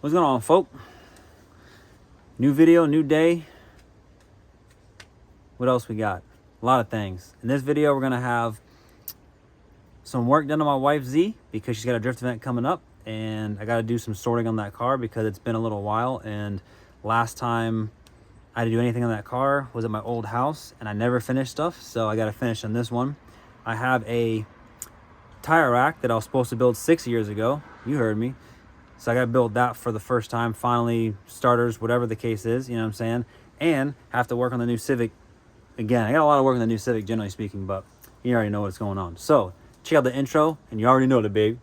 What's going on, folk? New video, new day. What else we got? A lot of things. In this video, we're going to have some work done on my wife, Z, because she's got a drift event coming up. And I got to do some sorting on that car because it's been a little while. And last time I had to do anything on that car was at my old house. And I never finished stuff. So I got to finish on this one. I have a tire rack that I was supposed to build 6 years ago. You heard me. So I got to build that for the first time, finally, starters, whatever the case is, you know what I'm saying? And have to work on the new Civic again. I got a lot of work on the new Civic, generally speaking, but you already know what's going on. So check out the intro, and you already know the big.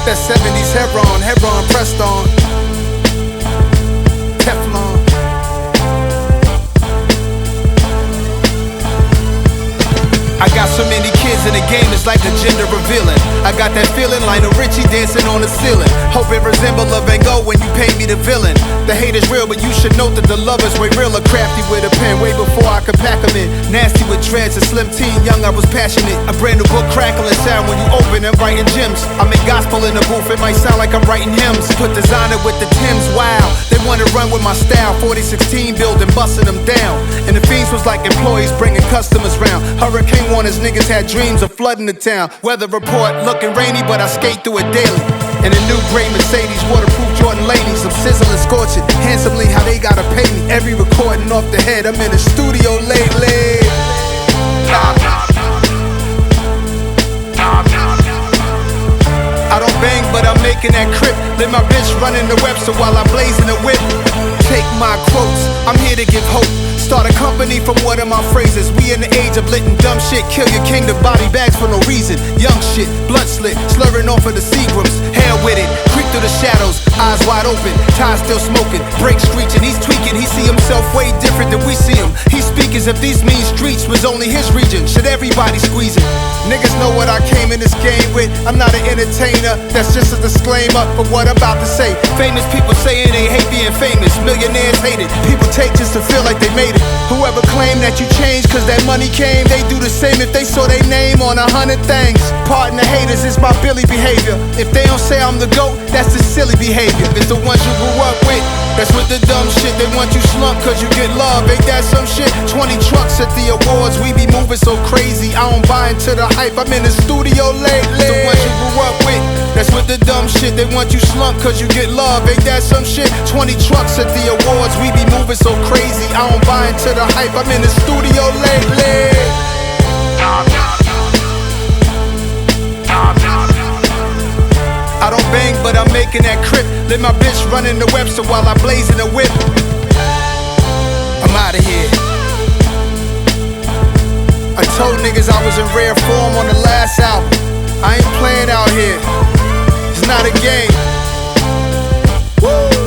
That 70s Heron pressed on Teflon. I got so many kids in the game, it's like a gender revealing. I got that feeling like a Richie dancing on the ceiling. Hope it resemble a Van Gogh when you pay me the villain. The hate is real, but you should note that the love is way realer. Crafty with a pen, way before I could pack them in. Nasty with dreads, a slim teen, young I was passionate. A brand new book crackling sound when you open and writing gems. I make gospel in the booth, it might sound like I'm writing hymns. Put designer with the Timbs, wow. They wanna run with my style, 4016 building, busting them down. And the fiends was like employees bringing customers round. Hurricane warnings, niggas had dreams of flooding the town. Weather report looking rainy, but I skate through it daily. And a new gray Mercedes, waterproof Jordan ladies. I'm sizzling, scorching, handsomely how they gotta pay me. Every recording off the head, I'm in the studio lately. I don't bang, but I'm making that crip. Let my bitch run in the Webster while I'm blazing the whip. Take my quotes, I'm here to give hope. Start a company from one of my phrases. We in the age of lit and dumb shit. Kill your kingdom, body bags for no reason. Young shit, blood slit, slurring off of the Seagrams. Hell with it, creep through the shadows, eyes wide open, tie still smoking, brake screeching. He's tweaking, he see himself way different than we see him. He speak as if these mean streets was only his region. Should everybody squeeze it? Niggas know what I came in this game with. I'm not an entertainer, that's just a disclaimer for what I'm about to say. Famous people saying they hate being famous. Millionaires hate it, people take just to feel like they made it. Whoever claimed that you changed cause that money came, they do the same if they saw their name on 100 things. Pardon the haters, it's my Billy behavior. If they don't say I'm the GOAT, that's the silly behavior. It's the ones you grew up with, that's with the dumb shit. They want you slump cause you get love, ain't that some shit? 20 trucks at the awards, we be moving so crazy. I don't buy into the hype, I'm in the studio lately. The ones you grew up with, that's with the dumb shit. They want you slump cause you get love, ain't that some shit? 20 trucks at the awards, we be moving so crazy. I don't buy into the hype, I'm in the studio lately. I don't bang, but I'm making that crip. Let my bitch run in the Webster while I blaze in the whip. I'm outta here. I told niggas I was in rare form on the last album. I ain't playing out here. It's not a game. Woo!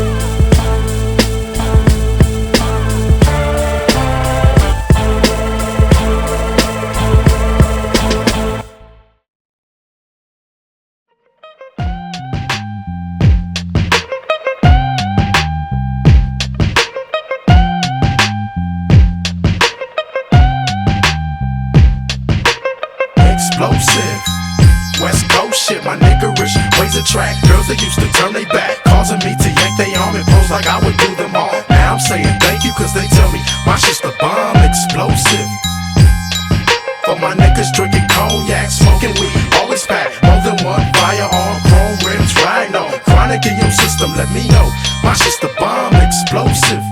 Explosive, West Coast shit, my niggerish ways attract girls that used to turn they back, causing me to yank they arm and pose like I would do them all. Now I'm saying thank you cause they tell me my shit's the bomb. Explosive, for my niggas drinking cognac, smoking weed, always pack more than one firearm, chrome rims, riding on chronic in your system, let me know my shit's the bomb. Explosive.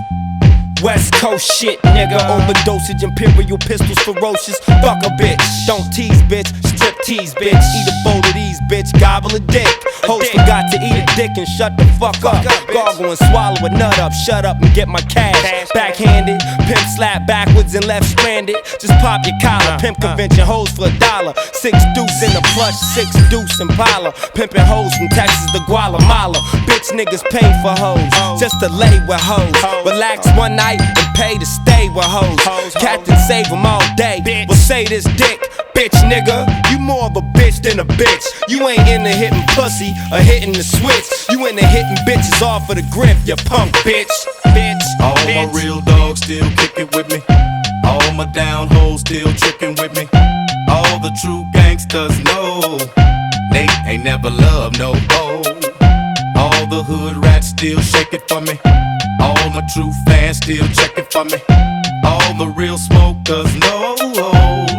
West Coast shit, nigga. Overdosage, imperial pistols, ferocious. Fuck a bitch, don't tease, bitch. Strip tease, bitch. Eat a bowl of these, bitch. Gobble a dick. Host forgot to eat a dick and shut the fuck up. Gargle and swallow a nut up. Shut up and get my cash. Backhanded, pimp slap backwards and left stranded. Just pop your collar. Pimp convention hoes for $1. 6 deuce in the plush, 6 deuce Impala. Pimpin' hoes from Texas to Guatemala. Bitch niggas pay for hoes, just to lay with hoes. Relax one night and pay to stay with hoes. Captain save them all day. Well say this dick, bitch nigga. You more of a bitch than a bitch. You ain't into hitting pussy or hitting the switch. You into hitting bitches off of the grip, you punk bitch. All my real dogs still kicking with me. All my down hoes still tricking with me. All the true gangsters know Nate ain't never loved no hoe. All the hood rats still shake it for me. All my true fans still check it for me. All the real smokers know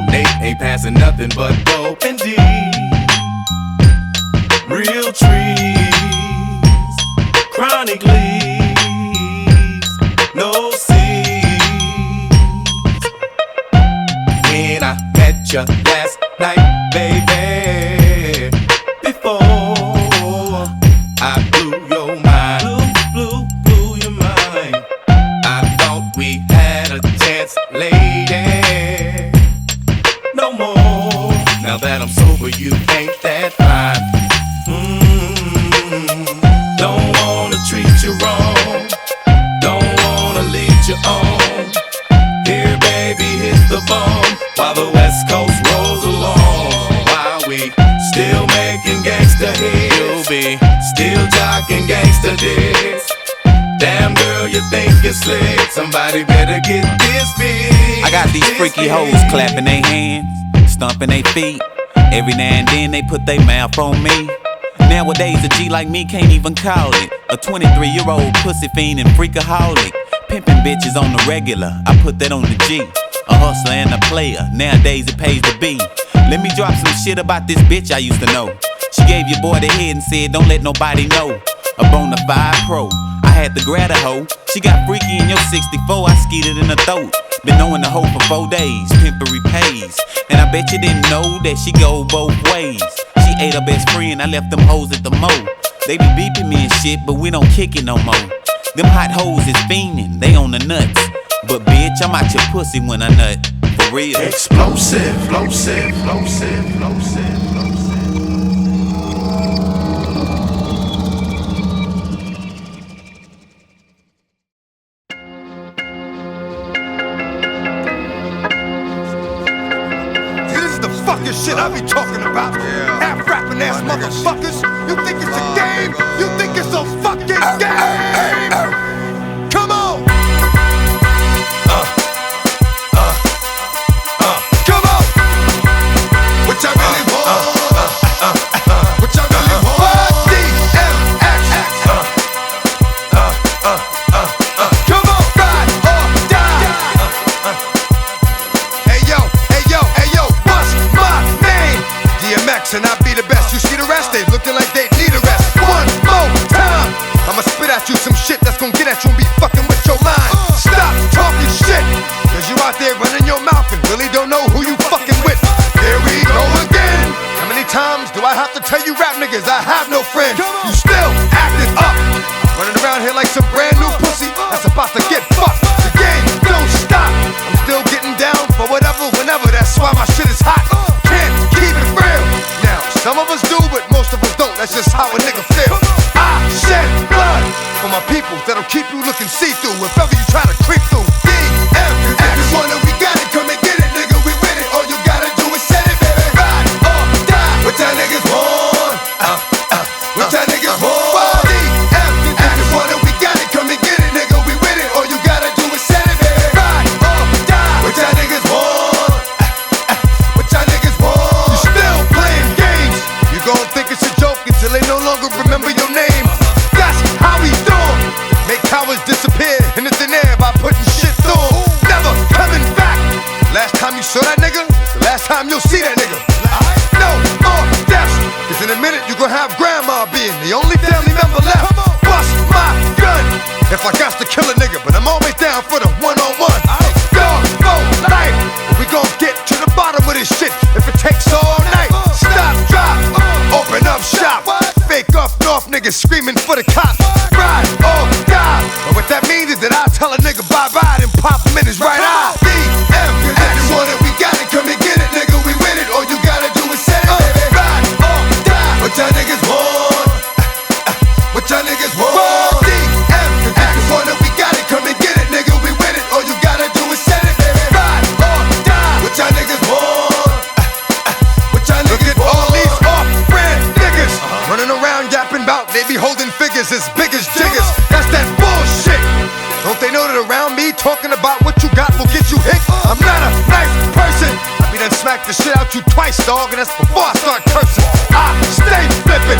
Nate ain't passing nothing but dope and D. Real trees, chronic leaves, no seeds. When I met you last night, baby, before I blew your mind, blew your mind. I thought we had a chance, lady. No more. Now that I'm sober, you ain't that fine. Don't wanna treat you wrong. Don't wanna lead you on. Here, baby, hit the bomb while the West Coast rolls along. While we still making gangsta hits, you'll be still jocking gangsta dicks. Damn girl, you think you're slick. Somebody better get this big. I got these freaky hoes clapping their hands, stomping their feet. Every now and then they put their mouth on me. Nowadays a G like me can't even call it a 23-year-old pussy fiend and freakaholic. Pimpin' bitches on the regular, I put that on the G. A hustler and a player, nowadays it pays to be. Let me drop some shit about this bitch I used to know. She gave your boy the head and said don't let nobody know. A Bonafide pro, I had to grab a hoe. She got freaky in your 64, I skeeted in her throat. Been knowing the hoe for 4 days, pimpery pays. And I bet you didn't know that she go both ways. She ate her best friend, I left them hoes at the mo. They be beeping me and shit, but we don't kick it no more. Them hot hoes is fiending, they on the nuts. But bitch, I'm out your pussy when I nut, for real. Explosive, explosive, explosive, explosive, explosive. Shit I be talking about. Half rapping ass motherfuckers. You think it's a game? You think it's a fucking game? Come on. Come on. What y'all really want? What y'all really want? DMX. Come on, ride or die. Hey yo, hey yo, hey yo. What's my name? DMX, and I be the best. You see the rest? They looking like they need a rest. One more time. I'ma spit at you some shit that's gonna get at you and be fucking with your mind. Stop talking shit, cause you out there running your mouth and really don't know who you fucking with. Here we go again. How many times do I have to tell you rap niggas I have no friends? You still acting up, running around here like some brand new pussy that's about to get fucked. The game don't stop. I'm still getting down for whatever, whenever. That's why my shit is hot. Can't keep it real. Now, some of us do, but most of us don't. That's just how a nigga feel. I shed blood for my people that'll keep you looking see-through if ever you try to creep through. DMX is one that we got it. Come and get it, nigga. We with it. All you gotta do is set it, baby. Ride or die. What y'all niggas want? What y'all niggas want? DMX is one that we got it. Come and get it, nigga. We with it. All you gotta do is set it, baby. Ride or die. What y'all niggas want? What y'all niggas want? You still playing games. You gon' think it's a joke until they no longer remember your name. That's how we do it. Make cowards disappear in the thin air by putting shit through 'em. Never coming back. Last time you saw that nigga, it's the last time you'll see that nigga. No more deaths, cause in a minute you gon' have grandma being the only family member left. Bust my gun if I got to kill a nigga, but I'm always down for the niggas screaming for the cops. Ride or die. But what that means is that I tell a nigga bye-bye and pop him in his right eye. BM, if you want it, we got it. Come and get it, nigga, we win it. All you gotta do is say it, baby. Ride or die. What y'all niggas want? What y'all niggas want? DM, if you want it, we got it. Come and get it, nigga, we win it. All you gotta do is say it, baby. Ride or die. What y'all niggas want? What y'all niggas want? Look at all these off-brand niggas running around yapping about they be holding figures as big as jiggers. That's that bullshit. Don't they know that around me talking about what you got will get you hit? I'm not a nice person. I be done smacked the shit out you twice, dog, and that's before I start cursing. I stay flipping.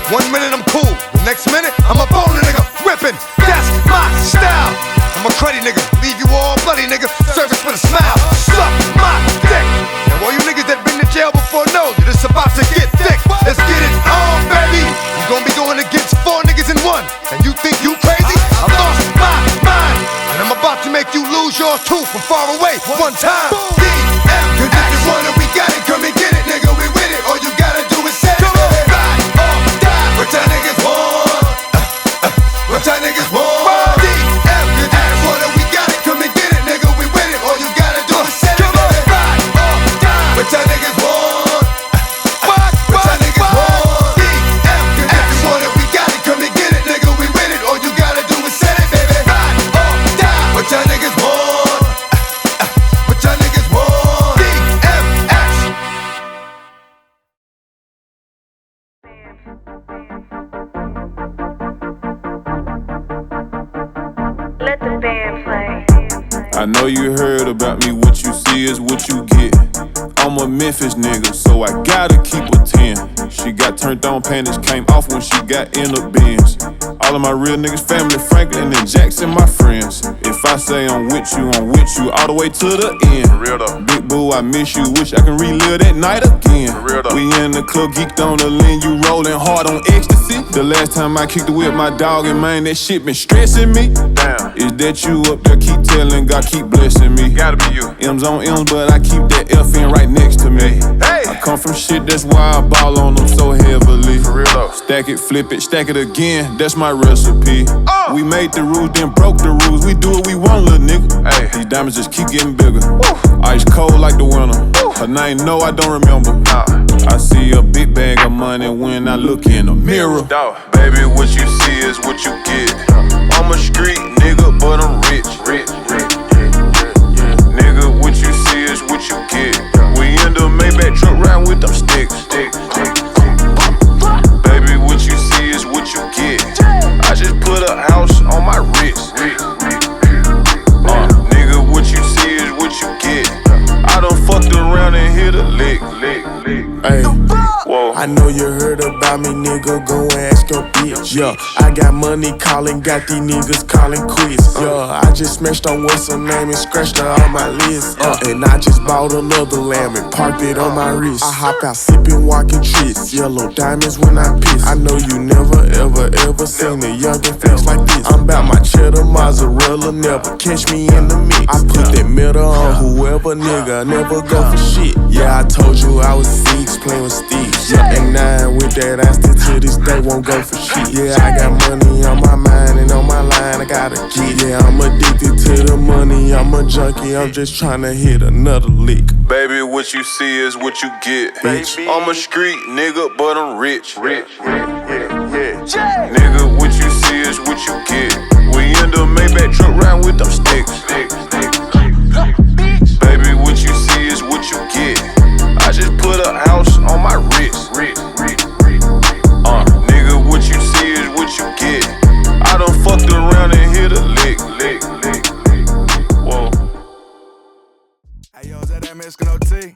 1 minute I'm cool, the next minute I'm a bone nigga whipping. That's my style. I'm a cruddy nigga, leave you all bloody nigga. Service with a smile, suck my dick. Now all you niggas that been to jail before know that it's about to get thick. Let's get it on, baby. You gon' be going against 4 niggas in 1, and you think you crazy? I lost my mind, and I'm about to make you lose yours too from far away one time. DM, cause if you want it, we got it. Come and get it, nigga, we with it. All you gotta do is say it. Ride or die. What y'all niggas want? What y'all niggas want? DM, cause if you want it, we got it. Come and get it, nigga, we with it. All you gotta do is say it. Ride or die. What y'all niggas want? What y'all niggas want? DM, cause if you want it, we got it. Come and get it, nigga, we with it. All you gotta do is say it, baby. Ride or die. What y'all niggas want? What y'all niggas want? DMX. Let the band play. I know you heard about me, what you see is what you get. I'm a Memphis nigga, so I gotta keep a 10. She got turned on, panties came off when she got in the Benz. All of my real niggas, family, Franklin and Jackson, my friends. If I say I'm with you all the way to the end. Real though. Big boo, I miss you, wish I can relive that night again. Real though. We in the club, geeked on the lean, you rolling hard on ecstasy. The last time I kicked it with my dog, and man, that shit been stressing me. Damn. Is that you up there, keep telling God, keep blessing me. Gotta be you. M's on M's, but I keep that F in right next to me. Hey. I come from shit, that's why I ball on them so heavily. For real though. Stack it, flip it, stack it again, that's my recipe. We made the rules, then broke the rules. We do what we want, little nigga. Hey. These diamonds just keep getting bigger. Ice cold like the winter. Her name, no, I don't remember. I see a big bag of money when I look in the mirror. Dog. Baby, what you see is what you get. I'm a street nigga, but I'm rich. Nigga, what you see is what you get. We in the Maybach truck riding with them sticks. Baby, what you see is what you get. I just put a house on my wrist. Nigga, what you see is what you get. I done fucked around and hit a lick. Ay, Whoa. I know you heard about me, nigga, go and ask your bitch. Yeah, I got money calling, got these niggas calling quits. Yeah, I just smashed on what's her name and scratched her on my list. And I just bought another lamb and parked it on my wrist. I hop out sipping, walking tricks, yellow diamonds when I piss. I know you never, ever seen a youngin' face like this. I'm about my cheddar mozzarella, never catch me in the mix. I put that metal on whoever, nigga, never go for shit. Yeah, I told you I was 6, playing with sticks. Yeah, and 9 with that, I still to this day won't go for shit. Yeah, I got money on my mind and on my line, I gotta get. Yeah, I'm addicted to the money, I'm a junkie, I'm just tryna hit another lick. Baby, what you see is what you get. Bitch. I'm a street nigga, but I'm rich. Yeah. Nigga, what you see is what you get. We in the Maybach truck riding with them sticks. Baby, what you see is what you get. I just put a house on my wrist. Nigga, what you see is what you get. I done fucked around and hit a lick. Whoa. Hey, yo, is that Mexican OT?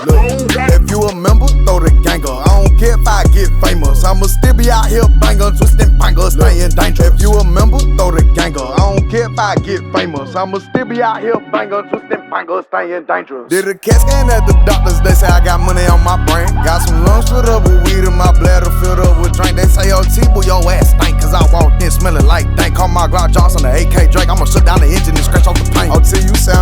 Look, if you a member, throw the ganger. I don't care if I get famous. I'ma still be out here banging, twisting bangers, staying dangerous. If you a member, throw the ganger. I don't care if I get famous. I'ma still be out here banging, twisting bangers, staying dangerous. Did a CAT scan at the doctors, they say I got money on my brain. Got some lungs filled up with weed and my bladder filled up with drink. They say, yo, T-Boo, your ass stink, cause I walked in smelling like dank. Call my Glock Johnson, the AK Drake. I'ma shut down the engine and scratch off the paint. OT, you sound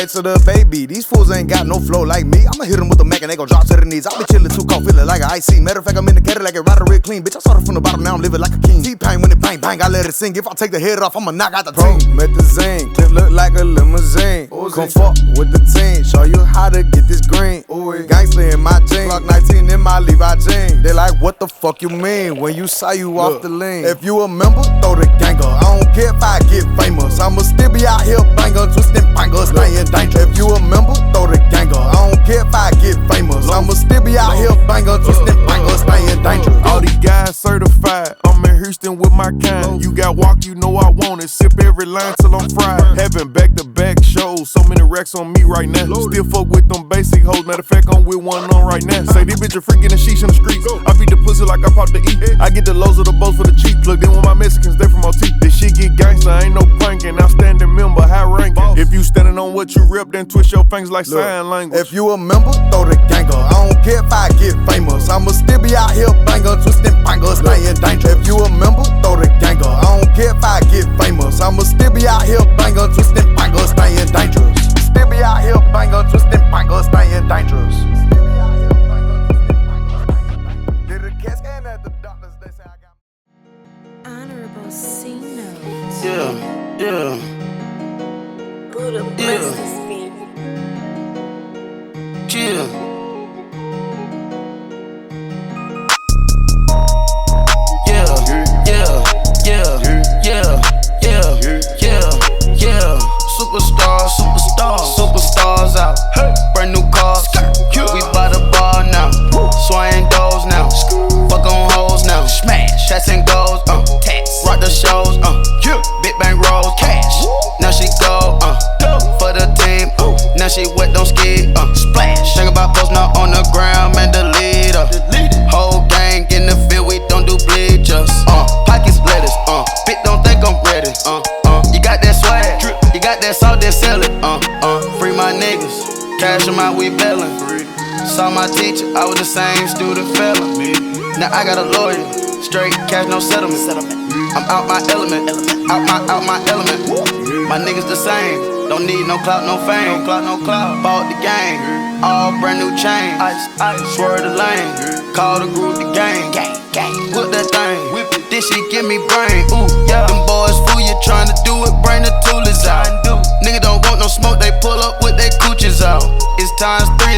back to the baby. These fools ain't got no flow like me. I'ma hit them with a Mac and they gon' drop to the knees. I be chillin' too cold, feelin' like an icy. Matter of fact, I'm in the Cadillac and riding real clean. Bitch, I started from the bottom, now I'm living like a king. T-Pain when it bang bang, I let it sing. If I take the head off, I'ma knock out the team. Methazine, clip look like a limousine. Come fuck with the team, show you how to get this green. Gangsta in my jeans, Glock 19 in my Levi jeans. They like, what the fuck you mean when you saw you off the lean? If you a member, throw the gang up. I don't care if I get famous. I'ma still be out here bangin', twistin' bangers, stay in danger. If you a member, throw the gang up. I don't care if I get famous. I'ma still be out here bangin', twistin' bangers, stay in danger. All these guys certified, I'm in Houston with my kind. You got walk, you know I want it. Sip every line till I'm fried. Having back-to-back shows, so many racks on me right now. Still fuck with them basic hoes, matter of fact, I'm with one on right now. Say these bitches freaking the sheets in the streets. I beat the pussy like I popped the E. I get the lows of the boats for the cheap. Plugged in with my Mexicans, they from OT. This shit get gangsta, ain't no pranking. Outstanding member, high ranking. If you standing on what you rep, then twist your fingers like sign language. If you a member, throw the gang up. I don't care if I get famous. I'ma still be out here bangin', twistin' bangers, stay in danger. If you a member, throw the gang up. I don't care if I get famous. I'ma still be out here bangin', twistin' bangers, stay in dangerous. Still be out here bangin', twistin' bangers, stay in dangerous. Did a CAT scan at the doctors, they say I got Honorable C notes. Yeah. Buddha bless this beat. Yeah. Superstars out. Brand new cars. We by the bar now. Swaying doors now. Fuck on hoes now. Smash. Chats and goals. Rock the shows. Big bang rolls. Cash. Now she go. For the team. Now she wet, don't ski. Splash. Think about post now on the ground, man, delete her. Whole gang in the field, we don't do bleachers. Pockets lettuce. Bitch don't think I'm ready. You got that swag. You got that salt, then sell it. Free my niggas. Cash them out, we bailin'. Saw my teacher, I was the same student fella. Now I got a lawyer. Straight cash, no settlement. I'm out my element. Out my element. My niggas the same. Don't need no clout, no fame. Bought the game. All brand new chain. Swerve the lane. Call the group the gang. Whip that thing. This shit give me brain. Ooh, yeah. Them boys fool you tryna do it. Bring the toolers out. Nigga don't want no smoke. They pull up with their coochies out. It's times 3.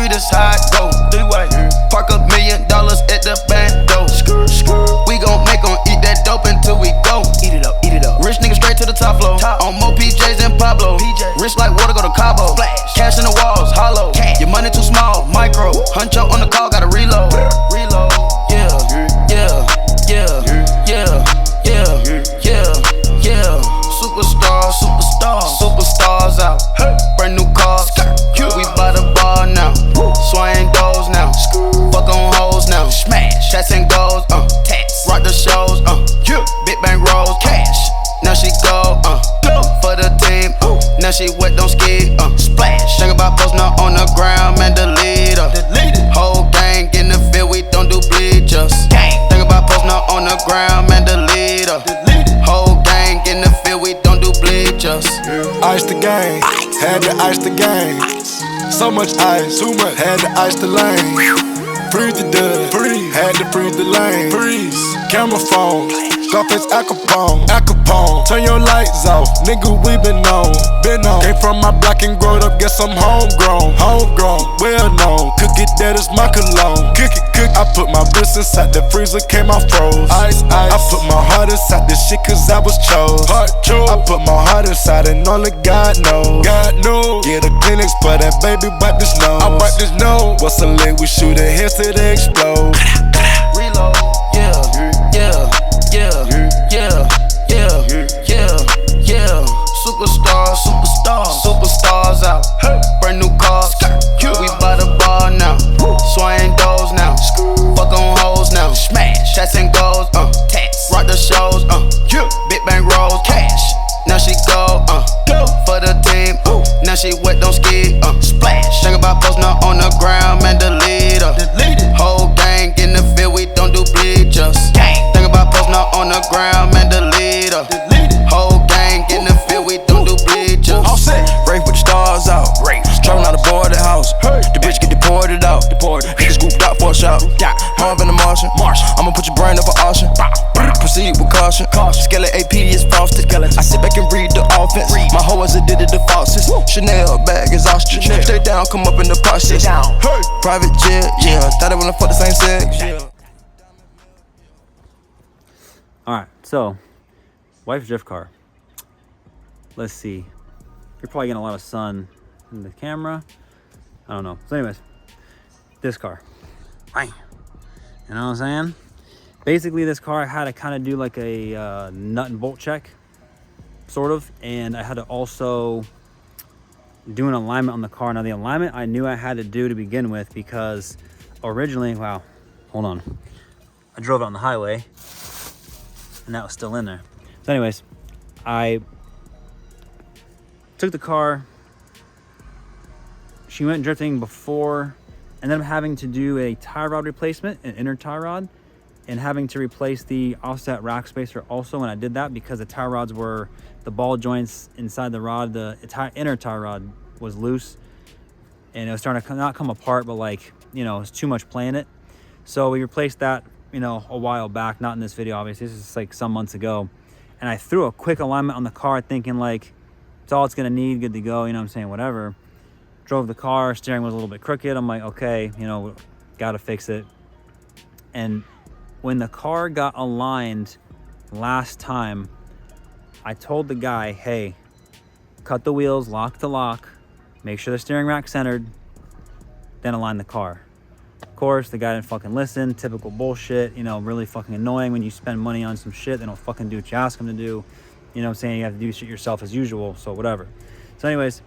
That's how it go. 3-way. Park $1 million at the back door. We gon' make 'em eat that dope until we go. Eat it up. Rich nigga straight to the top floor. On more PJs than Pablo. Rich like water, go to Cabo. Cash in the walls, hollow. Your money too small, micro. Huncho on the call, gotta reload. Superstars out. Brand new cars. We by the bar now. Swaying doors now. Fuck on hoes now. Smash. Chats and goals. Rock the shows. Big bang rolls. Cash. Now she go. For the team. Now she wet, don't ski. Splash. Think about post now on the ground, man, delete her. Whole gang in the field, we don't do bleachers. Think about post now on the ground, man, delete her. Whole gang in the field, we don't do bleachers. Ice the game, had to ice the game. So much ice, too much, had to ice the lane. Freeze the dud, had to freeze the lane. Freeze, camera phone, Scarface Al Capone. Turn your lights off, nigga, we been on. Came from my block and growed up, guess I'm homegrown, well known. Cook it, that is my cologne. Cook it. I put my wrist inside the freezer, came out froze. Ice. I put my heart inside this shit cause I was chose. I put my heart inside and only God knows. Get a Kleenex for that baby, wipe this nose. I wipe this nose. What's a leg? We shoot it heads till they explode. Reload. Superstars out. Brand new cars. We by the bar now. Swaying doors now. Fuck on hoes now. Smash. Chats and goals. Rock the shows. Big bang rolls. Cash. Now she go. For the team. Now she wet, don't ski. Splash. Think about post now on the ground, man, delete her. Whole gang in the field, we don't do bleachers. Think about post now on the ground, man, delete her. Whole gang in the field, we don't do bleachers. All set. Rain with the stars Caution. Skeleton AP is frosted. I sit back and read the offense. My hoe is addicted to falses. Chanel bag is ostrich. Stay down, come up in the process. Hey. Private jet, yeah. Thought I wanna fuck the same sex. Yeah. All right, so wife's drift car. Let's see. You're probably getting a lot of sun in the camera. I don't know. So anyways, this car. Bang. You know what I'm saying? Basically, this car I had to kind of do like a nut and bolt check, sort of, and I had to also do an alignment on the car. Now, the alignment I knew I had to do to begin with because originally, wow, hold on. I drove it on the highway, and that was still in there. So anyways, I took the car. She went drifting before, and then I'm having to do a tie rod replacement, an inner tie rod, and having to replace the offset rack spacer also when I did that because the tie rods were, the ball joints inside the rod, the inner tie rod was loose and it was starting to not come apart, but like, you know, it's too much play in it. So we replaced that, you know, a while back, not in this video, obviously. This is like some months ago. And I threw a quick alignment on the car thinking like, it's all it's gonna need, good to go, you know what I'm saying, whatever. Drove the car, steering was a little bit crooked. I'm like, okay, you know, gotta fix it. And when the car got aligned last time, I told the guy, hey, cut the wheels, lock to lock, make sure the steering rack's centered, then align the car. Of course, the guy didn't fucking listen. Typical bullshit, you know, really fucking annoying when you spend money on some shit. They don't fucking do what you ask them to do. You know what I'm saying? You have to do shit yourself as usual, so whatever. So anyways,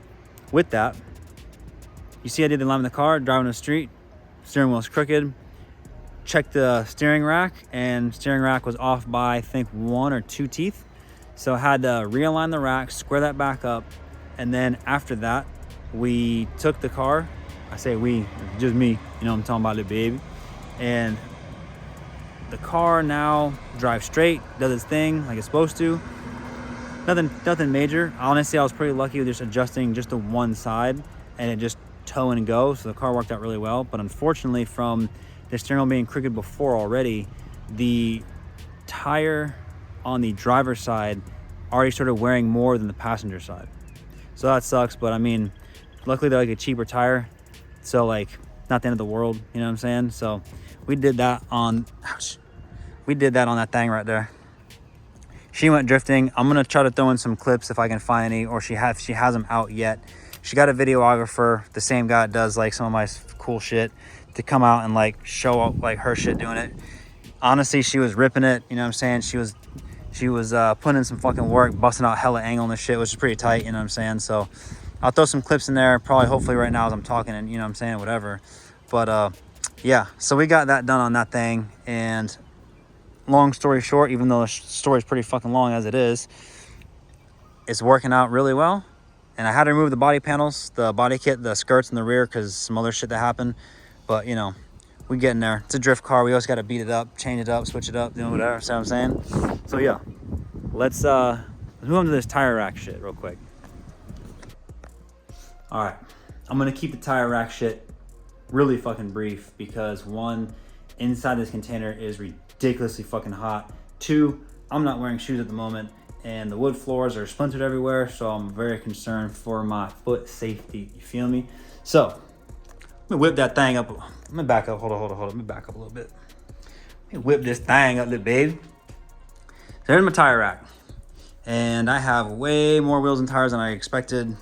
with that, you see I did the alignment of the car, driving the street, steering wheel's crooked. Checked the steering rack, and steering rack was off by I think 1 or 2 teeth. So I had to realign the rack, square that back up, and then after that, we took the car. I say we, just me, you know what I'm talking about, little baby. And the car now drives straight, does its thing like it's supposed to. Nothing major. Honestly, I was pretty lucky with just adjusting just the one side, and it just tow and go. So the car worked out really well. But unfortunately, from the steering wheel being crooked before already, the tire on the driver's side already started wearing more than the passenger side. So that sucks, but I mean, luckily they're like a cheaper tire. So like, not the end of the world, you know what I'm saying? So we did that on, ouch. We did that on that thing right there. She went drifting. I'm gonna try to throw in some clips if I can find any, or she has them out yet. She got a videographer, the same guy that does like some of my cool shit, to come out and like show up like her shit doing it. Honestly, she was ripping it, you know what I'm saying? She was putting in some fucking work, busting out hella angle and this shit, which is pretty tight, you know what I'm saying? So I'll throw some clips in there, probably hopefully right now as I'm talking, and you know what I'm saying, whatever. But yeah, so we got that done on that thing, and long story short, even though the story is pretty fucking long as it is, it's working out really well. And I had to remove the body panels, the body kit, the skirts in the rear, because some other shit that happened. But, you know, we getting there. It's a drift car. We always got to beat it up, change it up, switch it up, you know, whatever. See what I'm saying? So, yeah. Let's move on to this tire rack shit real quick. All right. I'm going to keep the tire rack shit really fucking brief because, one, inside this container is ridiculously fucking hot. Two, I'm not wearing shoes at the moment, and the wood floors are splintered everywhere, so I'm very concerned for my foot safety. You feel me? So, let me whip that thing up. Let me back up. Hold on. Let me back up a little bit. Let me whip this thing up, little baby. So there's my tire rack. And I have way more wheels and tires than I expected,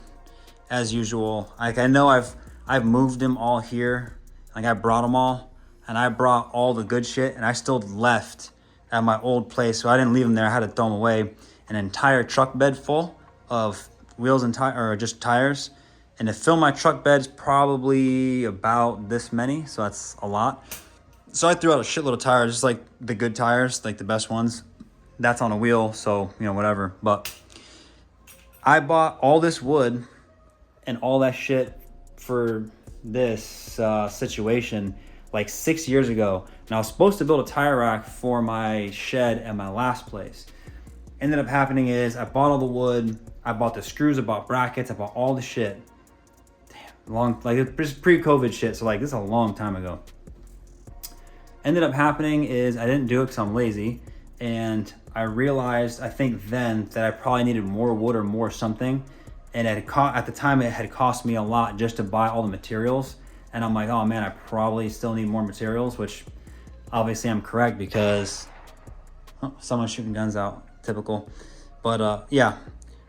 as usual. Like, I know I've moved them all here. Like, I brought them all, and I brought all the good shit, and I still left at my old place, so I didn't leave them there. I had to throw them away. An entire truck bed full of wheels and just tires. And to fill my truck bed's probably about this many, so that's a lot. So I threw out a shitload of tires, just like the good tires, like the best ones. That's on a wheel, so, you know, whatever. But I bought all this wood and all that shit for this situation like 6 years ago. And I was supposed to build a tire rack for my shed at my last place. Ended up happening is I bought all the wood, I bought the screws, I bought brackets, I bought all the shit. Damn, it's pre-COVID shit, so like this is a long time ago. Ended up happening is I didn't do it because I'm lazy. and I realized, I think then, that I probably needed more wood or more something, and at the time it had cost me a lot just to buy all the materials, and I'm like, oh man, I probably still need more materials, which obviously I'm correct because someone's shooting guns out, typical. But yeah,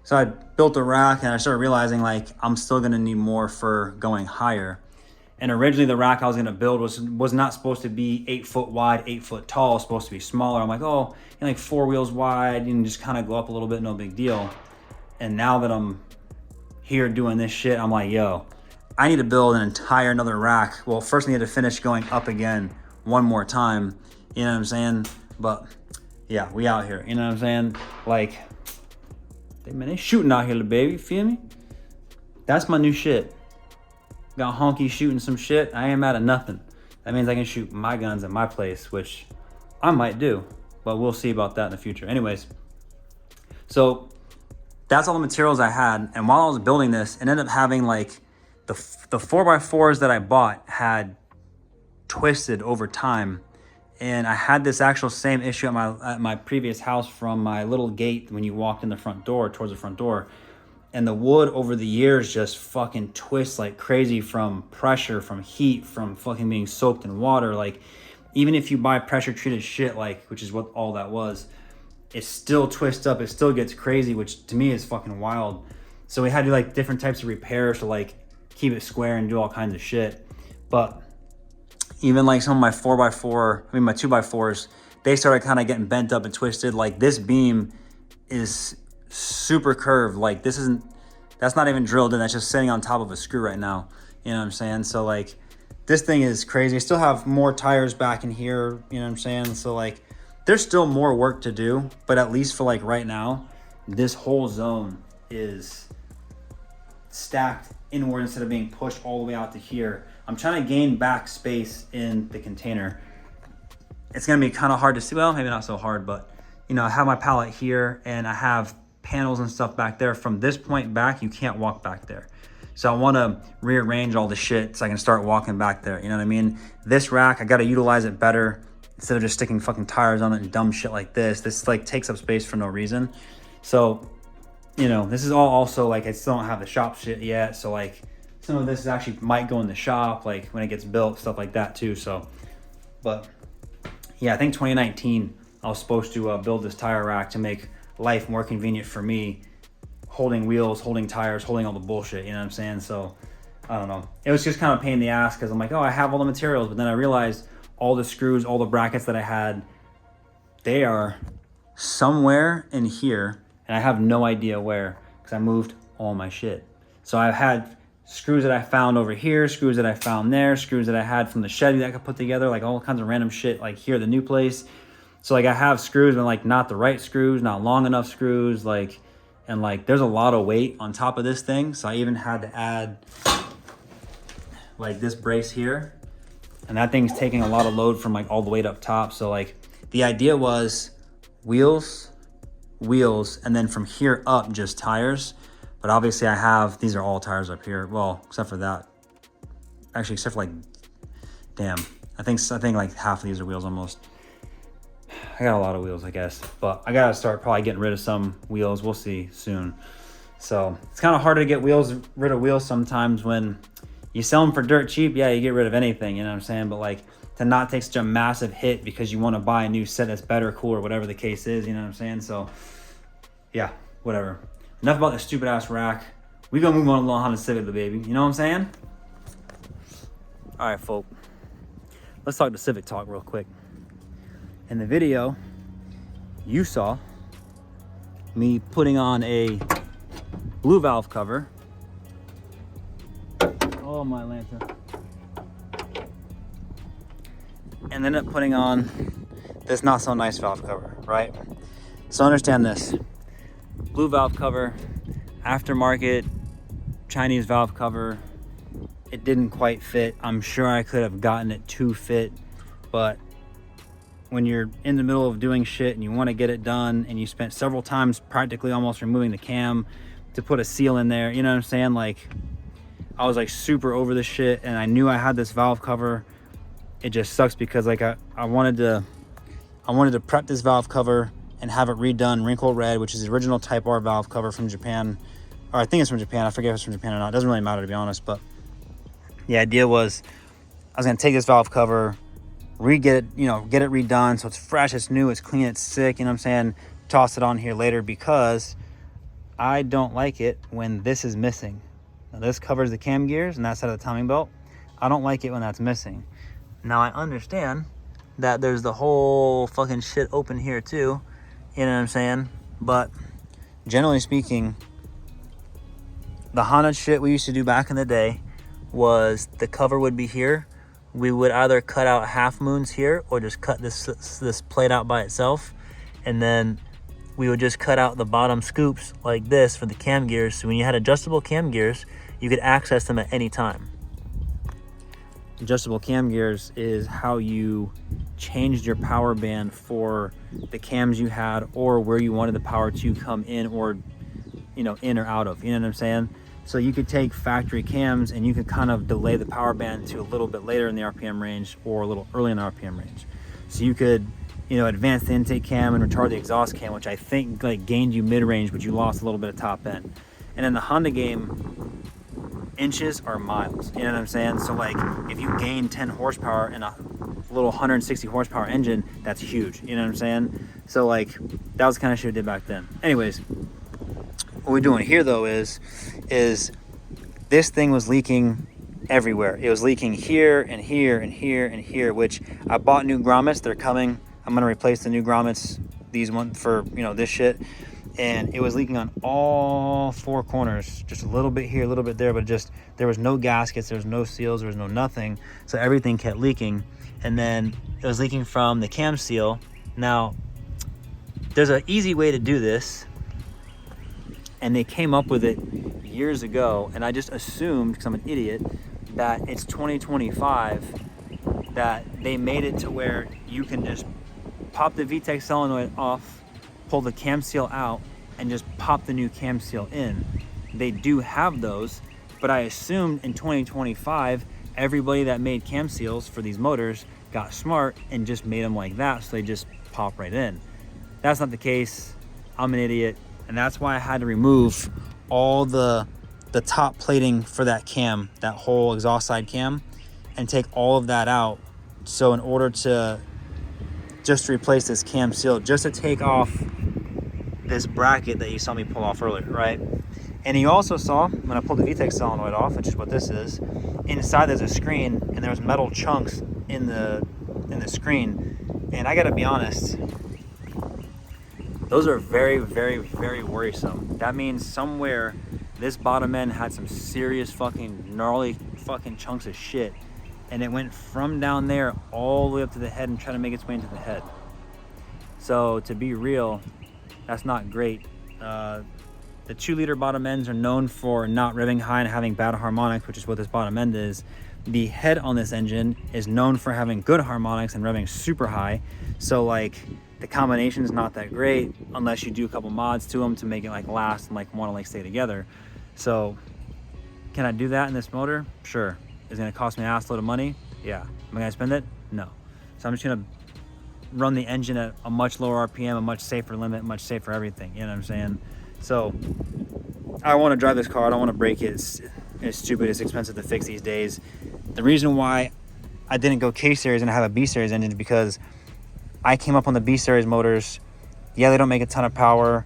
so I built a rack and I started realizing like I'm still gonna need more for going higher. And originally the rack I was gonna build was not supposed to be 8 foot wide, 8 foot tall. It was supposed to be smaller. I'm like, oh, like 4 wheels wide, and just kind of go up a little bit, no big deal. And now that I'm here doing this shit, I'm like, yo, I need to build an entire another rack. Well, first I need to finish going up again one more time. You know what I'm saying? But yeah, we out here. You know what I'm saying? Like, they shooting out here, baby. Feel me? That's my new shit. Got Honky shooting some shit. I ain't mad at nothing. That means I can shoot my guns at my place, which I might do, but we'll see about that in the future. Anyways, so that's all the materials I had. And while I was building this, it ended up having like the 4x4s that I bought had twisted over time. And I had this actual same issue at my previous house from my little gate when you walked in the front door, towards the front door. And the wood over the years just fucking twists like crazy from pressure, from heat, from fucking being soaked in water. Like, even if you buy pressure treated shit, like, which is what all that was, it still twists up, it still gets crazy, which to me is fucking wild. So we had to do like different types of repairs to like keep it square and do all kinds of shit. But even like some of my 4x4, I mean my 2x4s, they started kind of getting bent up and twisted. Like this beam is super curved. Like that's not even drilled in, that's just sitting on top of a screw right now. You know what I'm saying? So like this thing is crazy. I still have more tires back in here, you know what I'm saying? So like there's still more work to do, but at least for like right now, this whole zone is stacked inward instead of being pushed all the way out to here. I'm trying to gain back space in the container. It's gonna be kind of hard to see. Well, maybe not so hard, but you know, I have my pallet here and I have panels and stuff back there. From this point back, you can't walk back there. So I want to rearrange all the shit so I can start walking back there. You know what I mean? This rack, I got to utilize it better instead of just sticking fucking tires on it and dumb shit like this. This like takes up space for no reason. So, you know, this is all also like, I still don't have the shop shit yet. So like some of this is actually might go in the shop, like when it gets built, stuff like that too. So, but yeah, I think 2019, I was supposed to build this tire rack to make life more convenient for me, holding wheels, holding tires, holding all the bullshit, you know what I'm saying? So I don't know, it was just kind of a pain in the ass because I'm like, oh, I have all the materials, but then I realized all the screws, all the brackets that I had, they are somewhere in here and I have no idea where because I moved all my shit. So I've had screws that I found over here, screws that I found there, screws that I had from the Chevy that I could put together, like all kinds of random shit, like here at the new place. So like I have screws, but like not the right screws, not long enough screws, like, and like there's a lot of weight on top of this thing. So I even had to add like this brace here, and that thing's taking a lot of load from like all the weight up top. So like the idea was wheels, and then from here up just tires. But obviously I have, these are all tires up here. Well, except for that. Actually, except for like, damn. I think like half of these are wheels almost. I got a lot of wheels, I guess, but I gotta start probably getting rid of some wheels. We'll see soon. So it's kind of hard to get rid of wheels sometimes when you sell them for dirt cheap. Yeah, you get rid of anything, you know what I'm saying? But like to not take such a massive hit because you want to buy a new set that's better, cooler, whatever the case is, you know what I'm saying? So yeah, whatever. Enough about this stupid ass rack. We gonna move on to the Honda Civic, the baby. You know what I'm saying? All right, folk. Let's talk the Civic talk real quick. In the video, you saw me putting on a blue valve cover. Oh, my Lanta. And then putting on this not so nice valve cover, right? So understand this. Blue valve cover, aftermarket Chinese valve cover. It didn't quite fit. I'm sure I could have gotten it to fit, but when you're in the middle of doing shit and you want to get it done and you spent several times practically almost removing the cam to put a seal in there, you know what I'm saying? Like, I was like super over this shit and I knew I had this valve cover. It just sucks because like I wanted to I wanted to prep this valve cover and have it redone wrinkle red, which is the original Type R valve cover from Japan. Or I think it's from Japan. I forget if it's from Japan or not. It doesn't really matter, to be honest. But the idea was I was going to take this valve cover, get it redone so it's fresh, it's new, it's clean, it's sick, you know what I'm saying? Toss it on here later because I don't like it when this is missing. Now this covers the cam gears and that side of the timing belt. I don't like it when that's missing. Now I understand that there's the whole fucking shit open here too, you know what I'm saying? But generally speaking, the Honda shit we used to do back in the day was the cover would be here. We would either cut out half moons here or just cut this plate out by itself, and then we would just cut out the bottom scoops like this for the cam gears. So when you had adjustable cam gears, you could access them at any time. Adjustable cam gears is how you changed your power band for the cams you had or where you wanted the power to come in or, you know, in or out of, you know what I'm saying? So you could take factory cams and you could kind of delay the power band to a little bit later in the RPM range or a little early in the RPM range. So you could, you know, advance the intake cam and retard the exhaust cam, which I think like gained you mid-range, but you lost a little bit of top end. And in the Honda game, inches are miles, you know what I'm saying? So like if you gain 10 horsepower in a little 160 horsepower engine, that's huge, you know what I'm saying? So like that was the kind of shit we did back then. Anyways, what we're doing here though is this thing was leaking everywhere. It was leaking here and here and here and here, which I bought new grommets. They're coming. I'm gonna replace the new grommets, these ones for, you know, this shit. And it was leaking on all four corners, just a little bit here, a little bit there, but just there was no gaskets, there was no seals, there was no nothing. So everything kept leaking. And then it was leaking from the cam seal. Now, there's an easy way to do this, and they came up with it years ago, and I just assumed, because I'm an idiot, that it's 2025, that they made it to where you can just pop the VTEC solenoid off, pull the cam seal out, and just pop the new cam seal in. They do have those, but I assumed in 2025, everybody that made cam seals for these motors got smart and just made them like that, so they just pop right in. That's not the case. I'm an idiot. And that's why I had to remove all the top plating for that cam, that whole exhaust side cam, and take all of that out. So in order to just replace this cam seal, just to take off this bracket that you saw me pull off earlier, right? And you also saw, when I pulled the VTEC solenoid off, which is what this is, inside there's a screen, and there's metal chunks in the screen. And I gotta be honest, those are very, very, very worrisome. That means somewhere this bottom end had some serious fucking gnarly fucking chunks of shit. And it went from down there all the way up to the head and tried to make its way into the head. So to be real, that's not great. The 2-liter bottom ends are known for not revving high and having bad harmonics, which is what this bottom end is. The head on this engine is known for having good harmonics and revving super high. So like, the combination is not that great unless you do a couple mods to them to make it like last and like want to like stay together. So can I do that in this motor? Sure. Is it gonna cost me an ass load of money? Yeah. Am I gonna spend it? No. So I'm just gonna run the engine at a much lower RPM, a much safer limit, much safer everything. You know what I'm saying? So I want to drive this car. I don't want to break it. It's stupid. It's expensive to fix these days. The reason why I didn't go K series and I have a B series engine is because I came up on the B series motors. Yeah, they don't make a ton of power.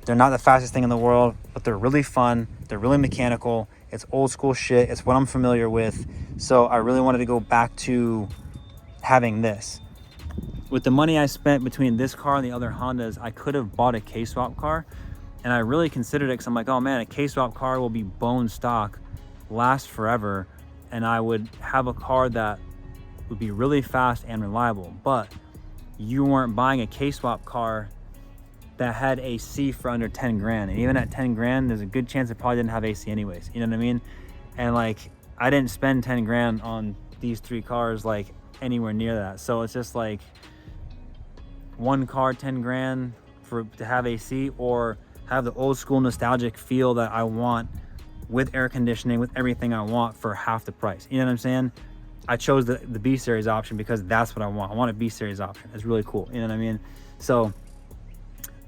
They're not the fastest thing in the world, but they're really fun. They're really mechanical. It's old school shit. It's what I'm familiar with. So I really wanted to go back to having this. With the money I spent between this car and the other Hondas, I could have bought a K-swap car. And I really considered it because I'm like, oh man, a K-swap car will be bone stock, last forever. And I would have a car that would be really fast and reliable. But you weren't buying a K-swap car that had AC for under 10 grand. And even at 10 grand, there's a good chance it probably didn't have AC anyways. You know what I mean? And like, I didn't spend 10 grand on these 3 cars like anywhere near that. So it's just like one car, 10 grand to have AC, or have the old school nostalgic feel that I want with air conditioning, with everything I want for half the price. You know what I'm saying? I chose the B series option because that's what I want. I want a B series option. It's really cool. You know what I mean? So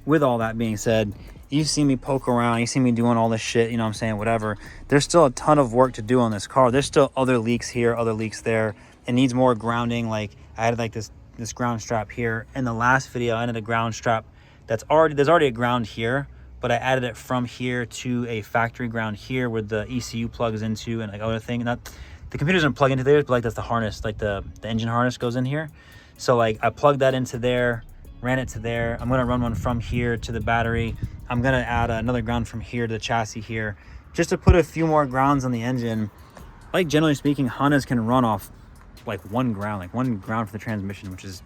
with all that being said, you see me poke around, you see me doing all this shit, you know what I'm saying, whatever. There's still a ton of work to do on this car. There's still other leaks here, other leaks there. It needs more grounding. Like I had like this ground strap here. In the last video, I added a ground strap there's already a ground here, but I added it from here to a factory ground here where the ECU plugs into and like other thing. Not the computer doesn't plug into there, but like that's the harness, like the engine harness goes in here. So like I plugged that into there, ran it to there. I'm gonna run one from here to the battery. I'm gonna add another ground from here to the chassis here, just to put a few more grounds on the engine. Like generally speaking, Hondas can run off like one ground for the transmission, which is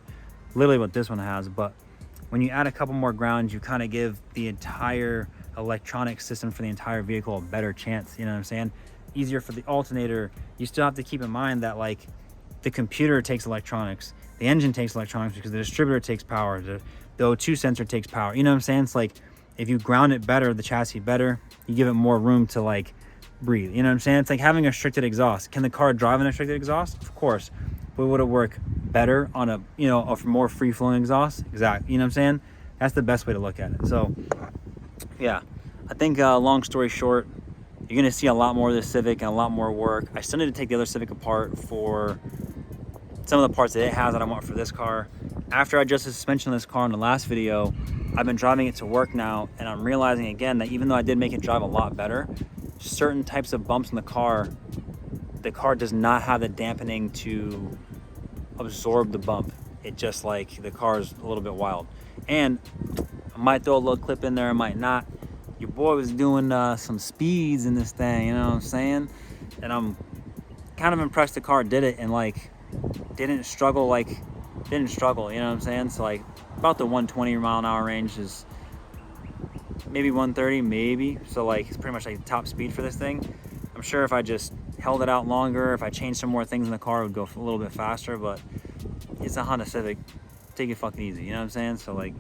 literally what this one has. But when you add a couple more grounds, you kind of give the entire electronic system for the entire vehicle a better chance. You know what I'm saying? Easier for the alternator. You still have to keep in mind that like the computer takes electronics, the engine takes electronics because the distributor takes power, the O2 sensor takes power. You know what I'm saying? It's like if you ground it better, the chassis better, you give it more room to like breathe. You know what I'm saying? It's like having a restricted exhaust. Can the car drive an restricted exhaust? Of course. But would it work better on a, you know, a more free-flowing exhaust? Exactly. You know what I'm saying? That's the best way to look at it. So yeah, I think long story short, you're gonna see a lot more of this Civic and a lot more work. I still need to take the other Civic apart for some of the parts that it has that I want for this car. After I adjusted the suspension on this car in the last video, I've been driving it to work now, and I'm realizing again that even though I did make it drive a lot better, certain types of bumps in the car does not have the dampening to absorb the bump. It just like the car is a little bit wild. And I might throw a little clip in there, I might not. Your boy was doing some speeds in this thing, you know what I'm saying? And I'm kind of impressed the car did it and like didn't struggle, you know what I'm saying? So like about the 120 mile an hour range is maybe 130, maybe. So like it's pretty much like top speed for this thing. I'm sure if I just held it out longer, if I changed some more things in the car, it would go a little bit faster, but it's a Honda Civic. Take it fucking easy, you know what I'm saying? So like,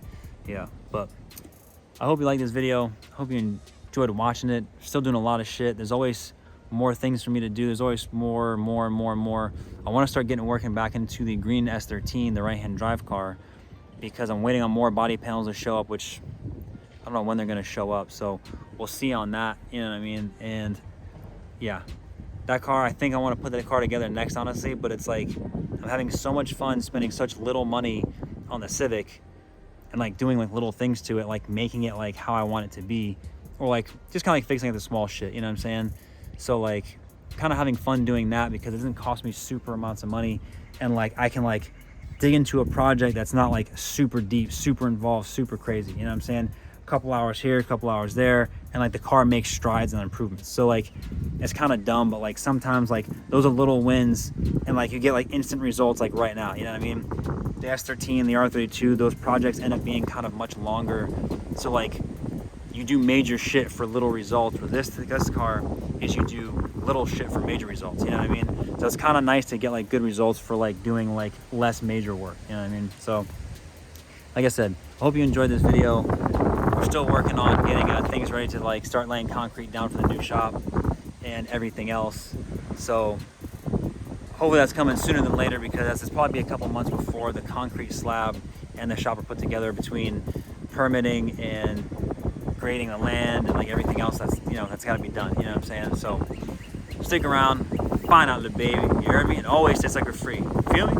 yeah, but I hope you like this video. I hope you enjoyed watching it. Still doing a lot of shit. There's always more things for me to do. There's always more. I want to start working back into the green S13, the right-hand drive car, because I'm waiting on more body panels to show up, which I don't know when they're going to show up. So we'll see on that, you know what I mean? And yeah, that car, I think I want to put that car together next, honestly, but it's like I'm having so much fun spending such little money on the Civic and like doing like little things to it, like making it like how I want it to be, or like just kind of like fixing like the small shit, you know what I'm saying? So like kind of having fun doing that because it doesn't cost me super amounts of money, and like I can like dig into a project that's not like super deep, super involved, super crazy, you know what I'm saying? A couple hours here, a couple hours there, and like the car makes strides and improvements. So like it's kind of dumb, but like sometimes like those are little wins and like you get like instant results like right now, you know what I mean? The S13, the R32, those projects end up being kind of much longer. So like you do major shit for little results. With this car is you do little shit for major results, you know what I mean? So it's kind of nice to get like good results for like doing like less major work, you know what I mean? So like I said, I hope you enjoyed this video. We're still working on getting things ready to like start laying concrete down for the new shop and everything else. So hopefully that's coming sooner than later, because it's probably be a couple months before the concrete slab and the shop are put together, between permitting and grading the land and like everything else that's, you know, that's got to be done, you know what I'm saying? So stick around, find out, little baby, you heard me? It always tastes like we're free. Feel me?